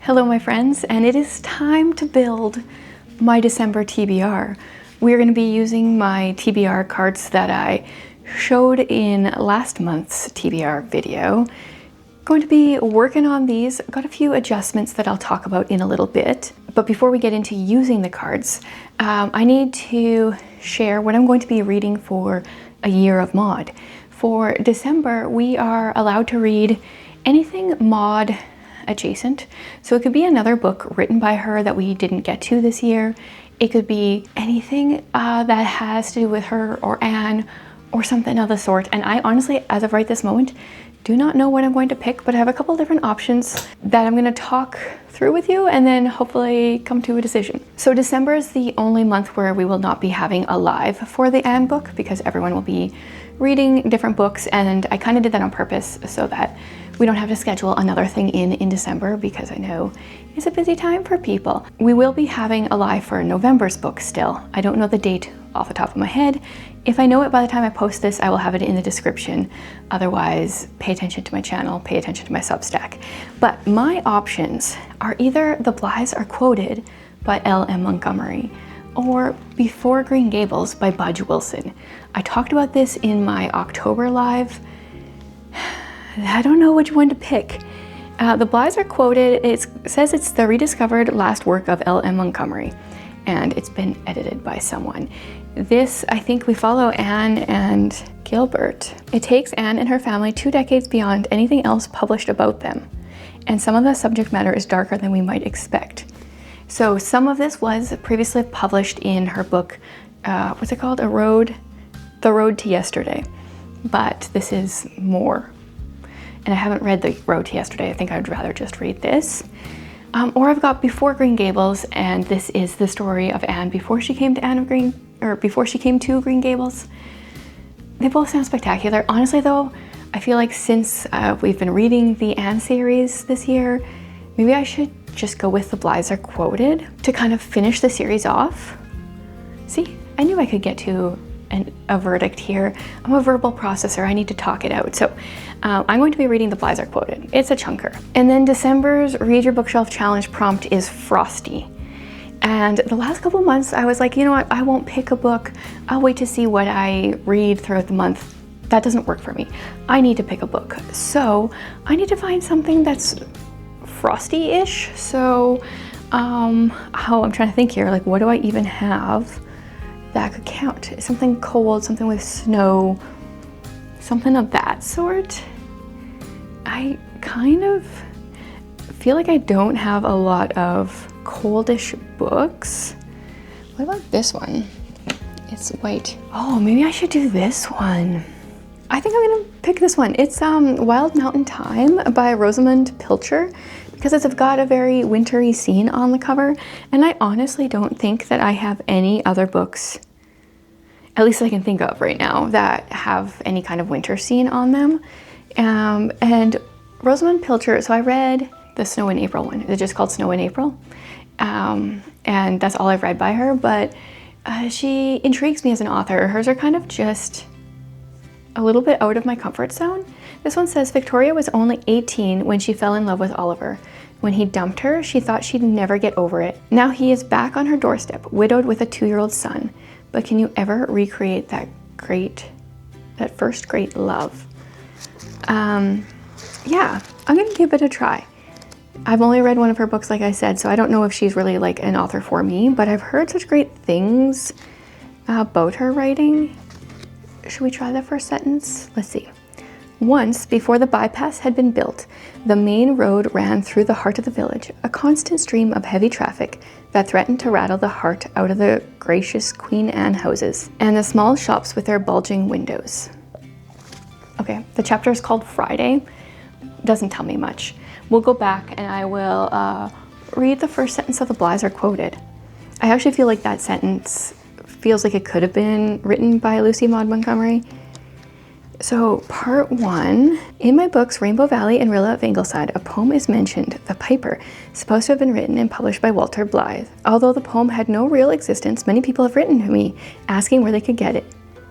Hello my friends, and it is time to build my December TBR. We're going to be using my TBR cards that I showed in last month's TBR video. Going to be working on these. Got a few adjustments that I'll talk about in a little bit. But before we get into using the cards, I need to share what I'm going to be reading for a year of Maud. For December, we are allowed to read anything Maud adjacent. So it could be another book written by her that we didn't get to this year. It could be anything that has to do with her or Anne or something of the sort. And I honestly, as of right this moment, do not know what I'm going to pick, but I have a couple different options that I'm going to talk through with you and then hopefully come to a decision. So December is the only month where we will not be having a live for the Anne book because everyone will be reading different books, and I kind of did that on purpose so that we don't have to schedule another thing in December because I know it's a busy time for people. We will be having a live for November's book still. I don't know the date off the top of my head. If I know it by the time I post this, I will have it in the description. Otherwise, pay attention to my channel, pay attention to my Substack. But my options are either The Blythes Are Quoted by L.M. Montgomery or Before Green Gables by Budge Wilson. I talked about this in my October live. I don't know which one to pick. The Blythes Are Quoted, it says it's the rediscovered last work of L.M. Montgomery, and it's been edited by someone. This, I think we follow Anne and Gilbert. It takes Anne and her family 2 decades beyond anything else published about them, and some of the subject matter is darker than we might expect. So some of this was previously published in her book, what's it called? The Road to Yesterday, but this is more. And I haven't read The Road to Yesterday. I think I'd rather just read this. Or I've got Before Green Gables, and this is the story of Anne before she came to Green Gables. They both sound spectacular. Honestly though, I feel like since we've been reading the Anne series this year, maybe I should just go with The Blythes Are Quoted to kind of finish the series off. See, I knew I could get to a verdict here. I'm a verbal processor, I need to talk it out. So I'm going to be reading The Blythes Are Quoted. It's a chunker. And then December's Read Your Bookshelf Challenge prompt is Frosty. And the last couple months I was like, you know what, I won't pick a book. I'll wait to see what I read throughout the month. That doesn't work for me. I need to pick a book. So I need to find something that's frosty-ish. So I'm trying to think here, like what do I even have that could count? Something cold, something with snow, something of that sort. I kind of feel like I don't have a lot of coldish books. What about this one? It's white. Oh, maybe I should do this one. I think I'm gonna pick this one. It's Wild Mountain Thyme by Rosamund Pilcher, because it's got a very wintry scene on the cover, and I honestly don't think that I have any other books, at least I can think of right now, that have any kind of winter scene on them. And Rosamund Pilcher, so I read the Snow in April one. It's just called Snow in April. And that's all I've read by her, but she intrigues me as an author. Hers are kind of just a little bit out of my comfort zone. This one says, Victoria was only 18 when she fell in love with Oliver. When he dumped her, she thought she'd never get over it. Now he is back on her doorstep, widowed with a 2-year-old son. But can you ever recreate that first great love? Yeah, I'm gonna give it a try. I've only read one of her books, like I said, so I don't know if she's really like an author for me, but I've heard such great things about her writing. Should we try the first sentence? Let's see. Once, before the bypass had been built, the main road ran through the heart of the village, a constant stream of heavy traffic that threatened to rattle the heart out of the gracious Queen Anne houses and the small shops with their bulging windows. Okay, the chapter is called Friday. Doesn't tell me much. We'll go back and I will read the first sentence of The Blythes Are Quoted. I actually feel like that sentence feels like it could have been written by Lucy Maud Montgomery. So part 1, in my books Rainbow Valley and Rilla of Ingleside, a poem is mentioned, The Piper, supposed to have been written and published by Walter Blythe. Although the poem had no real existence, many people have written to me asking where they could get it.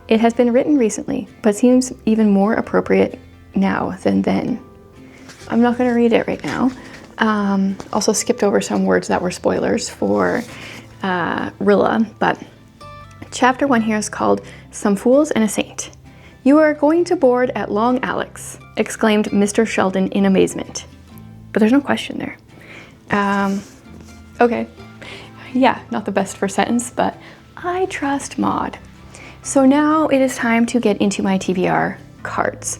It has been written recently, but seems even more appropriate now than then. I'm not going to read it right now. Also skipped over some words that were spoilers for Rilla, but chapter 1 here is called Some Fools and a Saint. "You are going to board at Long Alex," exclaimed Mr. Sheldon in amazement. But there's no question there. Okay. Yeah, not the best first sentence, but I trust Maud. So now it is time to get into my TBR cards.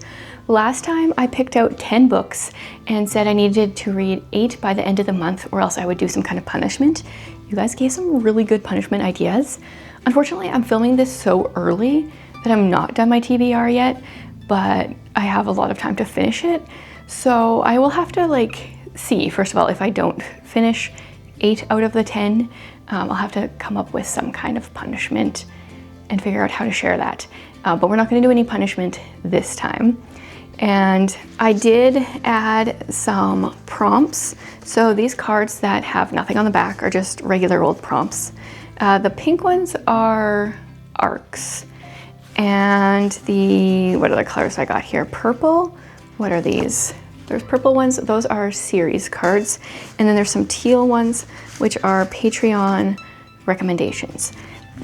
Last time I picked out 10 books and said I needed to read 8 by the end of the month or else I would do some kind of punishment. You guys gave some really good punishment ideas. Unfortunately, I'm filming this so early that I'm not done my TBR yet, but I have a lot of time to finish it. So I will have to see, first of all, if I don't finish 8 out of the 10, I'll have to come up with some kind of punishment and figure out how to share that. But we're not going to do any punishment this time. And I did add some prompts. So these cards that have nothing on the back are just regular old prompts. The pink ones are arcs. And what other colors I got here? Purple. What are these? There's purple ones. Those are series cards. And then there's some teal ones, which are Patreon recommendations.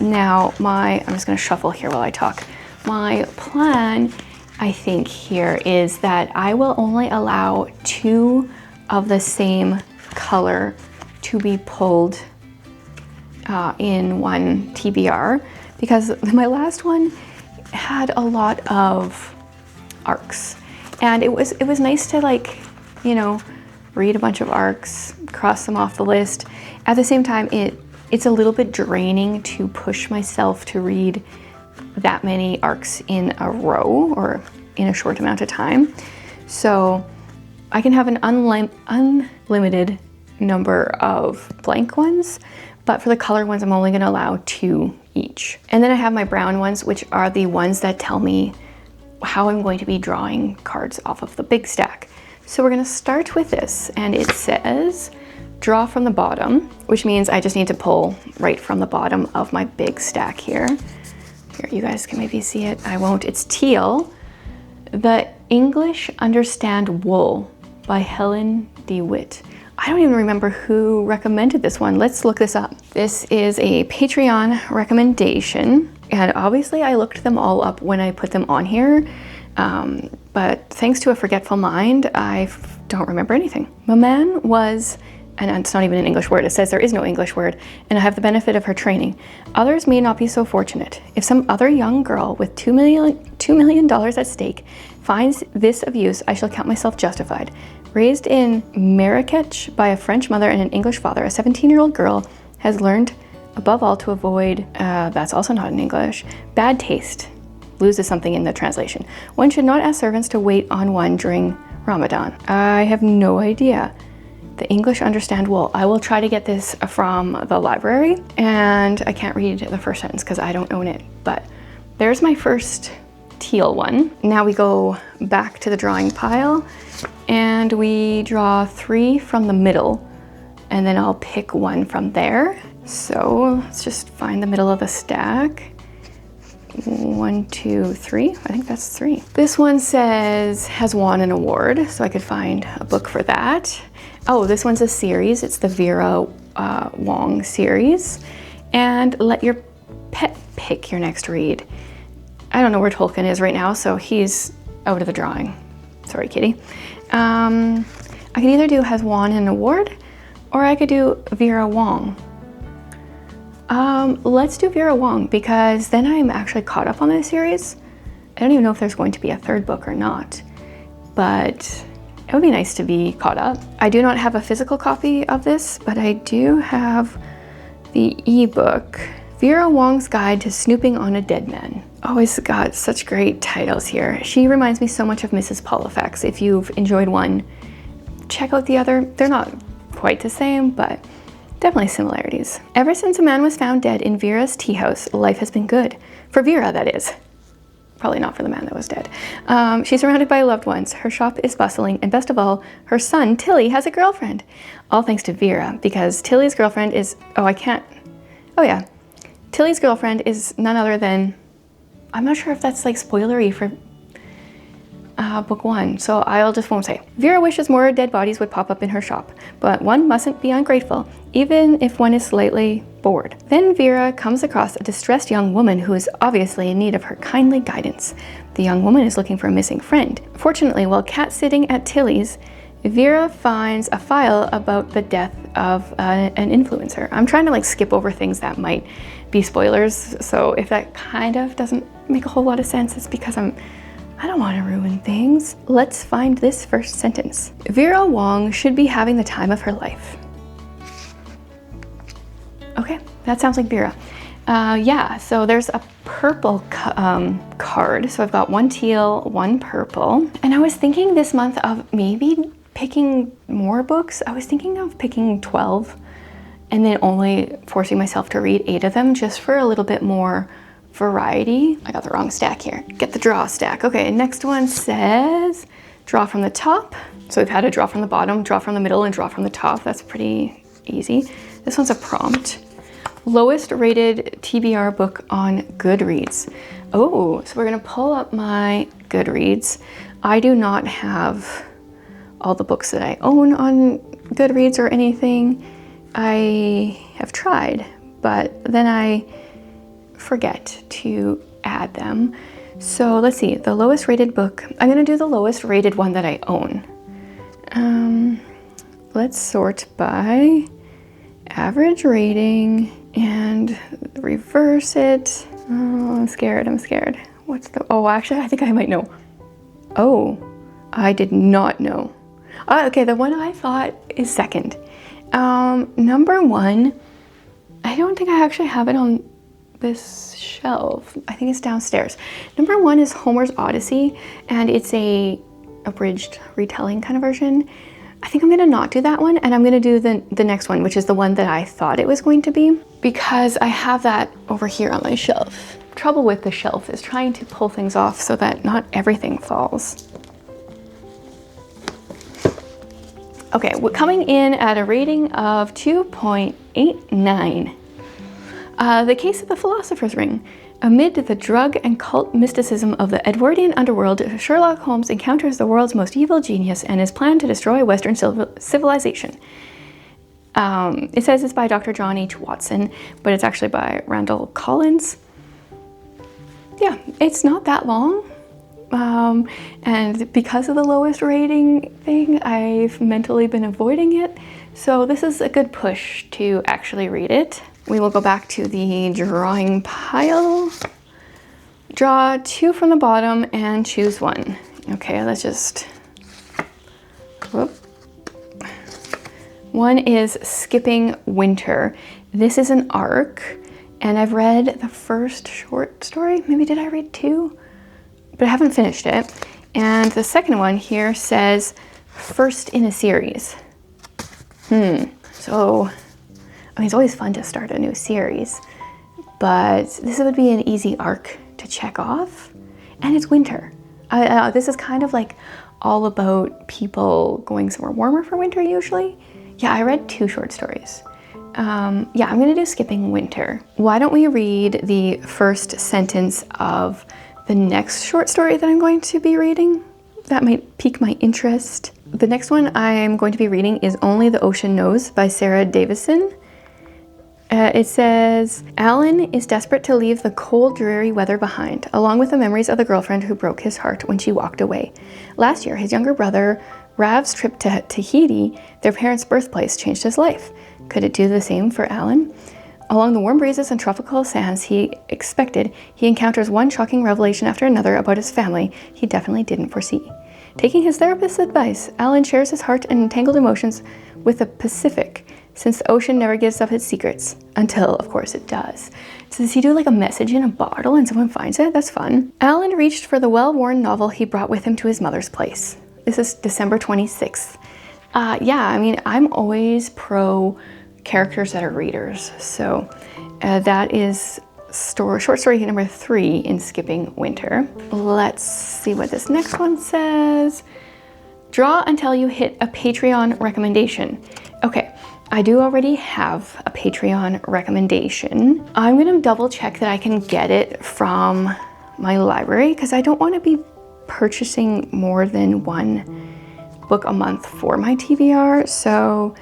Now, I'm just going to shuffle here while I talk. My plan, I think here, is that I will only allow 2 of the same color to be pulled in one TBR, because my last one had a lot of arcs, and it was nice to read a bunch of arcs, cross them off the list. At the same time, it's a little bit draining to push myself to read that many arcs in a row or in a short amount of time. So I can have an unlimited number of blank ones, but for the color ones, I'm only going to allow 2 each. And then I have my brown ones, which are the ones that tell me how I'm going to be drawing cards off of the big stack. So we're going to start with this, and it says draw from the bottom, which means I just need to pull right from the bottom of my big stack here. Here, you guys can maybe see it. I won't. It's teal. The English Understand Wool by Helen DeWitt. I don't even remember who recommended this one. Let's look this up. This is a Patreon recommendation, and obviously I looked them all up when I put them on here, but thanks to a forgetful mind, I don't remember anything. Maman was, and it's not even an English word, it says there is no English word, and I have the benefit of her training. Others may not be so fortunate. If some other young girl with $2 million at stake finds this of use, I shall count myself justified. Raised in Marrakech by a French mother and an English father, a 17-year-old girl has learned above all to avoid, that's also not in English, bad taste. Loses something in the translation. One should not ask servants to wait on one during Ramadan. I have no idea. The English Understand Wool. I will try to get this from the library, and I can't read the first sentence because I don't own it, but there's my first teal one. Now we go back to the drawing pile and we draw 3 from the middle, and then I'll pick 1 from there. So let's just find the middle of the stack. 1, 2, 3. I think that's 3. This one has won an award, so I could find a book for that. Oh, this one's a series. It's the Vera Wong series. And let your pet pick your next read. I don't know where Tolkien is right now, so he's out of the drawing. Sorry, kitty. I could either do has won an award, or I could do Vera Wong. Let's do Vera Wong, because then I'm actually caught up on this series. I don't even know if there's going to be a 3rd book or not, but it would be nice to be caught up. I do not have a physical copy of this, but I do have the ebook, Vera Wong's Guide to Snooping on a Dead Man. Always got such great titles here. She reminds me so much of Mrs. Pollifax. If you've enjoyed one, check out the other. They're not quite the same, but definitely similarities. Ever since a man was found dead in Vera's tea house, life has been good. For Vera, that is. Probably not for the man that was dead. She's surrounded by loved ones. Her shop is bustling, and best of all, her son, Tilly, has a girlfriend. All thanks to Vera, because Tilly's girlfriend is, Tilly's girlfriend is none other than, I'm not sure if that's like spoilery for, book 1, so I'll just won't say. Vera wishes more dead bodies would pop up in her shop, but one mustn't be ungrateful, even if one is slightly bored. Then Vera comes across a distressed young woman who is obviously in need of her kindly guidance. The young woman is looking for a missing friend. Fortunately, while cat-sitting at Tilly's, Vera finds a file about the death of an influencer. I'm trying to like skip over things that might be spoilers, so if that kind of doesn't make a whole lot of sense, it's because I don't want to ruin things. Let's find this first sentence. Vera Wong should be having the time of her life. Okay, that sounds like Vera. Yeah, so there's a purple card. So I've got one teal, one purple. And I was thinking this month of maybe picking more books. I was thinking of picking 12 and then only forcing myself to read 8 of them just for a little bit more variety. I got the wrong stack here. Get the draw stack. Okay, next one says draw from the top. So we've had a draw from the bottom, draw from the middle, and draw from the top. That's pretty easy. This one's a prompt. Lowest rated TBR book on Goodreads. Oh, so we're gonna pull up my Goodreads. I do not have all the books that I own on Goodreads or anything. I have tried, but then I forget to add them. So let's see, the lowest rated book. I'm gonna do the lowest rated one that I own. Let's sort by average rating and reverse it. Oh, I'm scared. What's the, oh, actually, I think I might know. Oh, I did not know. Okay, the one I thought is second. Number 1, I don't think I actually have it on this shelf. I think it's downstairs. Number 1 is Homer's Odyssey, and it's a abridged retelling kind of version. I think I'm gonna not do that one, and I'm gonna do the next one, which is the one that I thought it was going to be, because I have that over here on my shelf. Trouble with the shelf is trying to pull things off so that not everything falls. Okay, we're coming in at a rating of 2.89. The Case of the Philosopher's Ring. Amid the drug and cult mysticism of the Edwardian underworld, Sherlock Holmes encounters the world's most evil genius and his plan to destroy Western civilization. It says it's by Dr. John H. Watson, but it's actually by Randall Collins. Yeah, it's not that long. And because of the lowest rating thing, I've mentally been avoiding it. So this is a good push to actually read it. We will go back to the drawing pile. Draw 2 from the bottom and choose 1. Okay, let's just, whoop. 1 is Skipping Winter. This is an arc, and I've read the first short story. Maybe did I read 2? But I haven't finished it. And the second one here says first in a series. So, I mean, it's always fun to start a new series, but this would be an easy arc to check off. And it's winter. This is kind of like all about people going somewhere warmer for winter usually. Yeah, I read 2 short stories. Yeah, I'm gonna do Skipping Winter. Why don't we read the first sentence of the next short story that I'm going to be reading? That might pique my interest. The next one I'm going to be reading is Only the Ocean Knows by Sarah Davison. It says, Alan is desperate to leave the cold, dreary weather behind, along with the memories of the girlfriend who broke his heart when she walked away. Last year, his younger brother, Rav's trip to Tahiti, their parents' birthplace, changed his life. Could it do the same for Alan? Along the warm breezes and tropical sands he expected, he encounters one shocking revelation after another about his family he definitely didn't foresee. Taking his therapist's advice, Alan shares his heart and entangled emotions with the Pacific, since the ocean never gives up its secrets. Until, of course, it does. So does he do like a message in a bottle and someone finds it? That's fun. Alan reached for the well-worn novel he brought with him to his mother's place. This is December 26th. Yeah, I mean, I'm always pro characters that are readers. So that is short story number 3 in Skipping Winter. Let's see what this next one says. Draw until you hit a Patreon recommendation. Okay, I do already have a Patreon recommendation. I'm gonna double check that I can get it from my library because I don't want to be purchasing more than one book a month for my TBR. So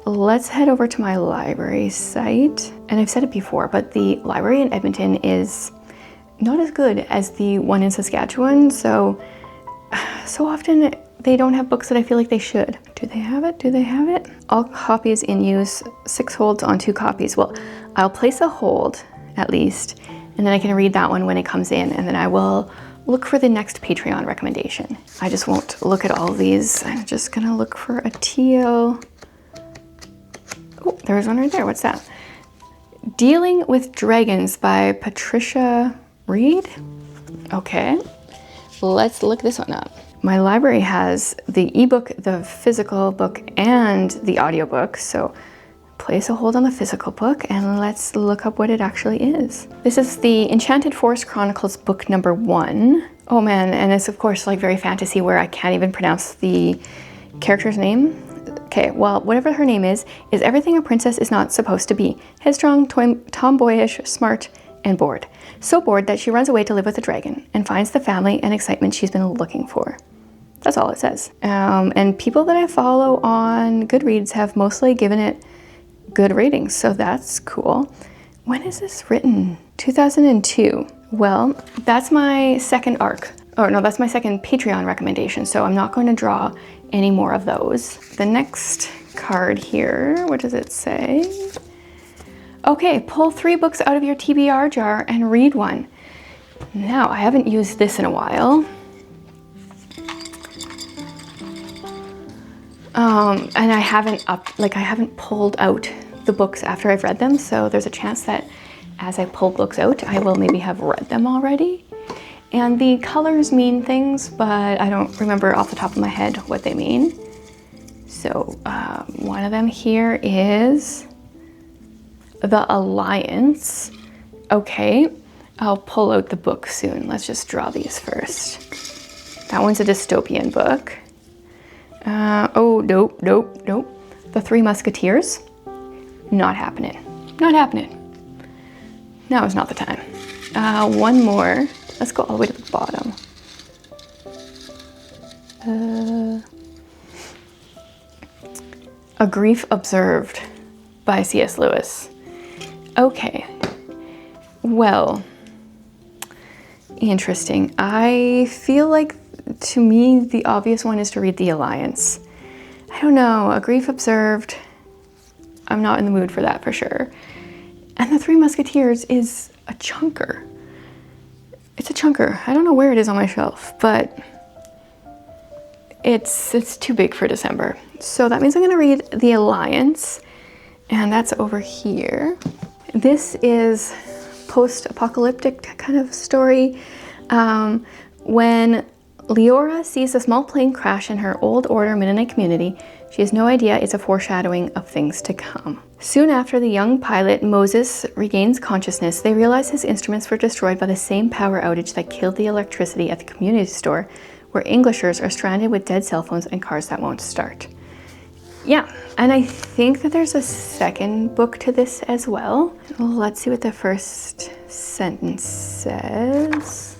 let's head over to my library site. And I've said it before, but the library in Edmonton is not as good as the one in Saskatchewan. So often they don't have books that I feel like they should. Do they have it? Do they have it? All copies in use, 6 holds on 2 copies. Well, I'll place a hold at least, and then I can read that one when it comes in, and then I will look for the next Patreon recommendation. I just won't look at all of these. I'm just gonna look for a teal. Oh, there's one right there. What's that? Dealing with Dragons by Patricia Reed. Okay, let's look this one up. My library has the ebook, the physical book, and the audiobook. So place a hold on the physical book and let's look up what it actually is. This is the Enchanted Forest Chronicles book number 1. Oh man, and it's of course like very fantasy where I can't even pronounce the character's name. Okay, well, whatever her name is everything a princess is not supposed to be. Headstrong, tomboyish, smart, and bored. So bored that she runs away to live with a dragon and finds the family and excitement she's been looking for. That's all it says. And people that I follow on Goodreads have mostly given it good ratings, so that's cool. When is this written? 2002. Well, that's my second arc. Oh no, that's my second Patreon recommendation, so I'm not going to draw any more of those. The next card here, what does it say? Okay, pull 3 books out of your TBR jar and read one. Now, I haven't used this in a while. And I haven't pulled out the books after I've read them, so there's a chance that as I pull books out, I will maybe have read them already. And the colors mean things, but I don't remember off the top of my head what they mean. So one of them here is The Alliance. Okay, I'll pull out the book soon. Let's just draw these first. That one's a dystopian book. Oh, nope. The Three Musketeers. Not happening. Not happening. Now is not the time. One more. Let's go all the way to the bottom. A Grief Observed by C.S. Lewis. Okay. Well, interesting. I feel like, to me, the obvious one is to read The Alliance. I don't know, A Grief Observed, I'm not in the mood for that for sure. And The Three Musketeers is a chunker. It's a chunker. I don't know where it is on my shelf, but it's too big for December. So that means I'm gonna read The Alliance, and that's over here. This is post-apocalyptic kind of story. When Leora sees a small plane crash in her Old Order Mennonite community, she has no idea it's a foreshadowing of things to come. Soon after the young pilot, Moses, regains consciousness, they realize his instruments were destroyed by the same power outage that killed the electricity at the community store, where Englishers are stranded with dead cell phones and cars that won't start. Yeah, and I think that there's a second book to this as well. Let's see what the first sentence says.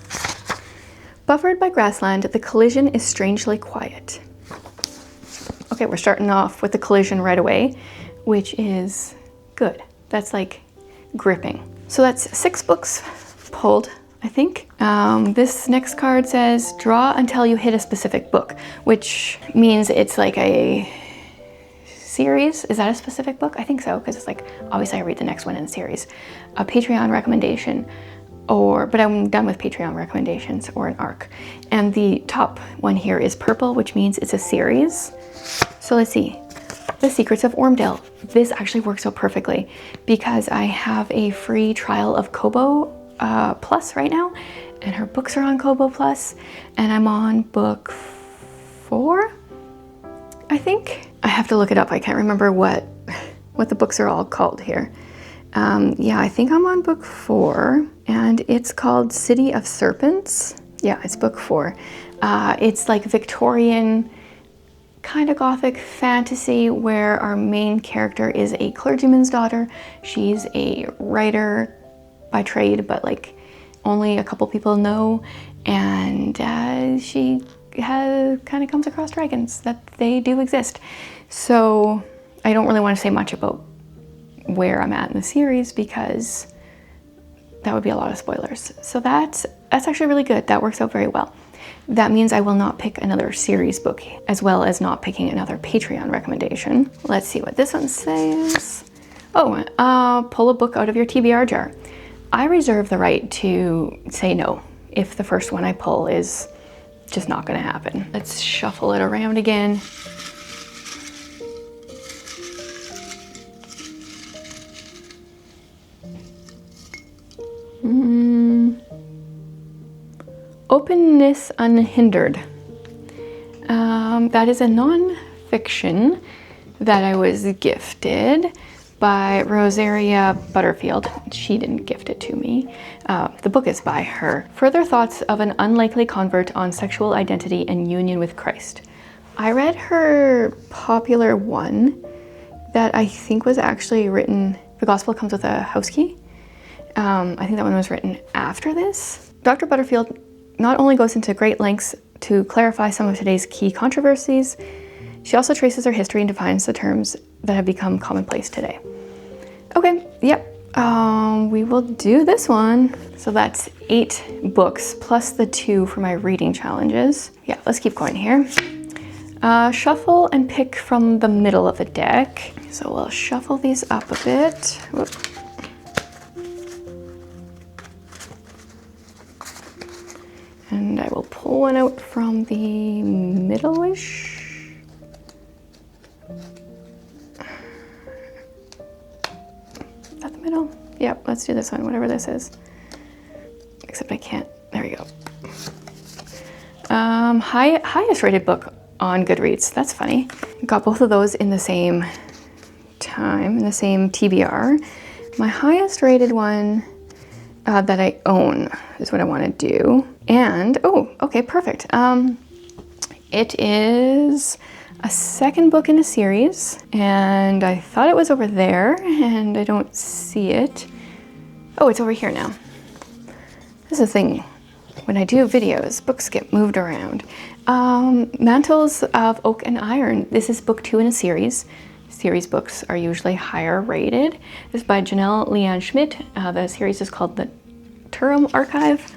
Buffered by grassland, the collision is strangely quiet. Okay, we're starting off with the collision right away, which is good. That's like gripping. So that's 6 books pulled, I think. This next card says, draw until you hit a specific book, which means it's like a series. Is that a specific book? I think so, because it's like, obviously I read the next one in the series. A Patreon recommendation, but I'm done with Patreon recommendations, or an arc. And the top one here is purple, which means it's a series. So let's see. The Secrets of Ormdale. This actually works out perfectly because I have a free trial of Kobo Plus right now, and her books are on Kobo Plus, and I'm on book 4, I think. I have to look it up. I can't remember what the books are all called here. Yeah, I think I'm on book 4, and it's called City of Serpents. Yeah, it's book 4. It's like Victorian, kind of gothic fantasy where our main character is a clergyman's daughter. She's a writer by trade, but like only a couple people know, and she kind of comes across dragons, that they do exist. So I don't really want to say much about where I'm at in the series because that would be a lot of spoilers. So that's actually really good. That works out very well. That means I will not pick another series book, as well as not picking another Patreon recommendation. Let's see what this one says. Oh, pull a book out of your TBR jar. I reserve the right to say no if the first one I pull is just not gonna happen. Let's shuffle it around again. Openness Unhindered. That is a non-fiction that I was gifted by Rosaria Butterfield. She didn't gift it to me. The book is by her. Further Thoughts of an Unlikely Convert on Sexual Identity and Union with Christ. I read her popular one that I think was actually written, The Gospel Comes with a House Key. I think that one was written after this. Dr. Butterfield not only goes into great lengths to clarify some of today's key controversies, she also traces her history and defines the terms that have become commonplace today. Okay, yep, we will do this one. So that's 8 books plus the 2 for my reading challenges. Yeah, let's keep going here. Shuffle and pick from the middle of the deck. So we'll shuffle these up a bit. Whoop. And I will pull one out from the middle-ish. Is that the middle? Yep, let's do this one, whatever this is. Except I can't. There we go. Highest rated book on Goodreads. That's funny. Got both of those in the same time, in the same TBR. My highest rated one that I own is what I want to do. And, oh, okay, perfect. It is a second book in a series, and I thought it was over there, and I don't see it. Oh, it's over here now. This is the thing. When I do videos, books get moved around. Mantles of Oak and Iron. This is book 2 in a series. Series books are usually higher rated. This is by Janelle Leanne Schmidt. The series is called The Turum Archive.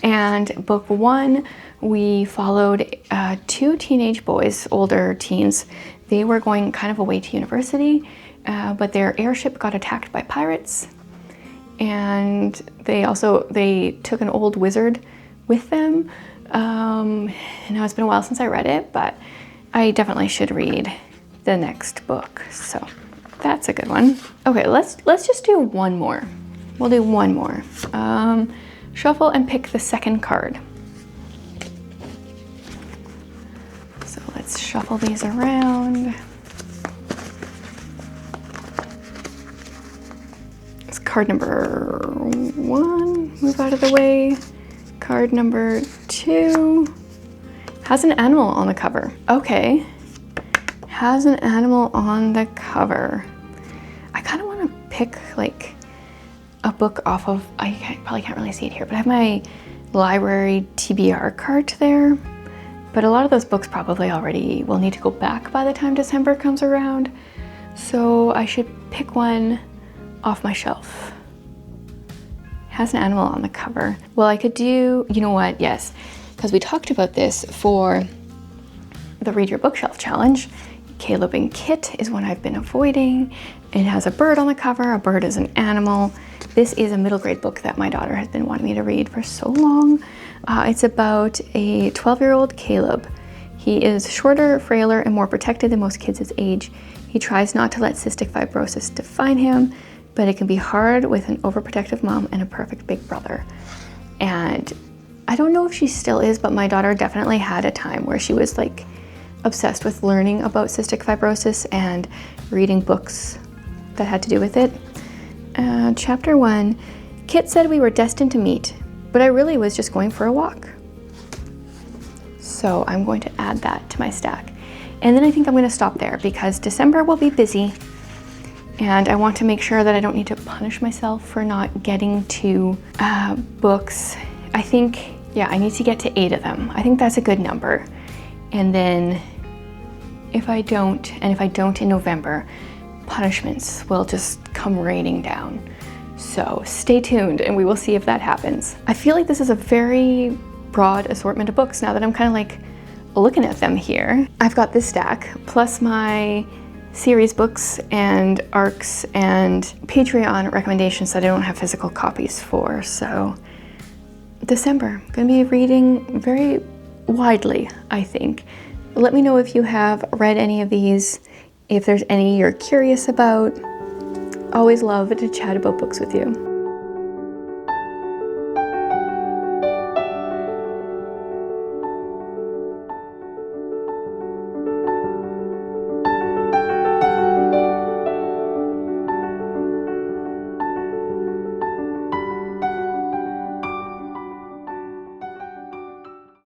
And book 1, we followed 2 teenage boys, older teens. They were going kind of away to university, but their airship got attacked by pirates. And they took an old wizard with them. And now it's been a while since I read it, but I definitely should read the next book. So that's a good one. Okay, let's just do one more. We'll do one more. Shuffle and pick the second card. So let's shuffle these around. It's card number 1, move out of the way. Card number 2 has an animal on the cover. Okay, has an animal on the cover. I kind of want to pick like a book off of, probably can't really see it here, but I have my library TBR cart there. But a lot of those books probably already will need to go back by the time December comes around. So I should pick one off my shelf. Has an animal on the cover. Well, I could do, you know what, yes, because we talked about this for the Read Your Bookshelf Challenge. Caleb and Kit is one I've been avoiding. It has a bird on the cover. A bird is an animal. This is a middle grade book that my daughter has been wanting me to read for so long. It's about a 12-year-old Caleb. He is shorter, frailer, and more protected than most kids his age. He tries not to let cystic fibrosis define him, but it can be hard with an overprotective mom and a perfect big brother. And I don't know if she still is, but my daughter definitely had a time where she was like obsessed with learning about cystic fibrosis and reading books that had to do with it. Chapter 1, Kit said we were destined to meet, but I really was just going for a walk. So I'm going to add that to my stack. And then I think I'm going to stop there because December will be busy and I want to make sure that I don't need to punish myself for not getting to books. I think Yeah, I need to get to 8 of them. I think that's a good number. And then if I don't in November, punishments will just come raining down. So stay tuned and we will see if that happens. I feel like this is a very broad assortment of books now that I'm kind of like looking at them here. I've got this stack plus my series books and ARCs and Patreon recommendations that I don't have physical copies for. So December, gonna be reading very widely, I think. Let me know if you have read any of these, if there's any you're curious about. Always love to chat about books with you.